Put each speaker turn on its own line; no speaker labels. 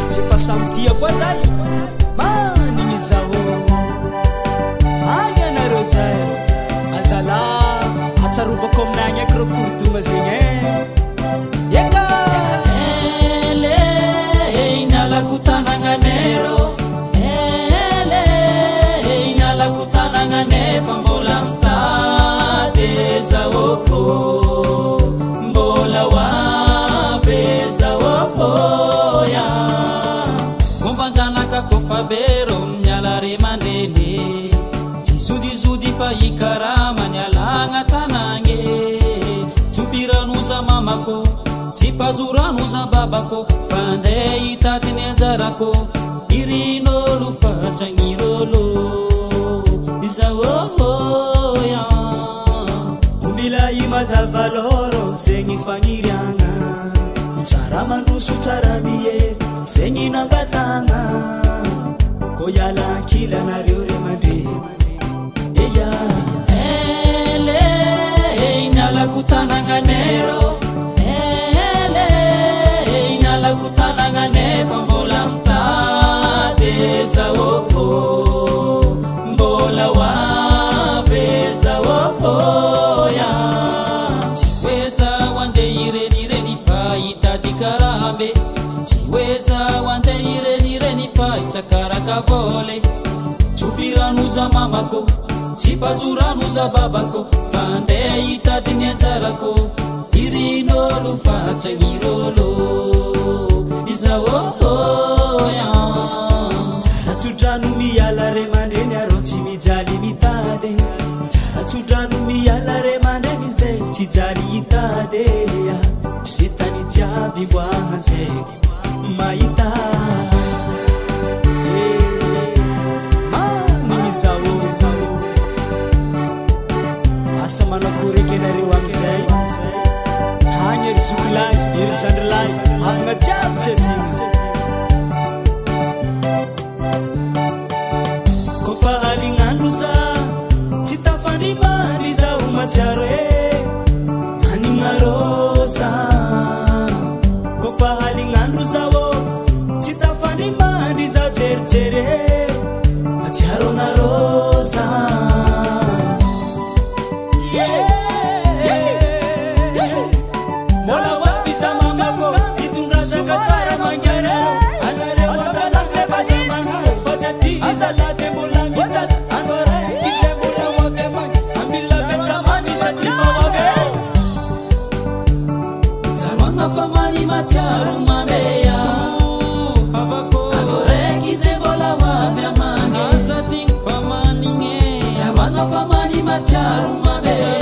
tsy fa samdia koa zay manigny zao agny anareo zay azala atsarovako aminagny aky rokorodogna zegny eka ele inalako tanagnanerô ele inalako tanagnanefa mbola mitady zao mbola hoavy zao ya mombanjanaka kofa bero miala re mandreny jizodizody fa ikarama nialagna tanagny tsofiranoza mamako tsy pazoranoza babako fandeha hitadiny anjarako irin'olo fatsagni'olo izao ya omila imazava loro zegny fagniriagna tsara mandroso tsara mihery zegny nangatagna ko iala ankila nareo re mandre eya ele inalako tanagnanerô ele inalako tanagnanefa mbola mitady zao mbola hoavy zao ya tsy hoeza hoandeha irenireny fa hitady karabe tsy hoeza hoandeha irenireny fa hitsakaraka vôle tsofiranoza mamako tsy pazoranoza babako fandeha hitadiny anjarako irin'olo fatsagni'olo izao ya tsara tsodrano miala re mandreny arô tsy mijaly mitady tsara tsodrano miala re mandreny zay tsy jaly hitady ze tany jiaby mbo ahantegny mahita manimizao asa manakoreky anareo amizay hagny ery zokolahy ery zandrilahy avagna jiaby tsediny kofa halignandro za tsy tafandrimandry zao matsiaro aninarôza kofa halignandro zao tsy tafandrimandry za jerijery matsiaro narôza mola hoavy za mamako hitondrazaka tsara mangareo anareo makalakakazamana fazaty izalady mbola mitady anaraiky zay mbola hoavy amagny amila betsamany za tsy fahoavy zarogna fa many matsiaro mameya anaraiky zay mbola hoavy amagny azadigny fa manigny zarogna fa many matsiaro mameya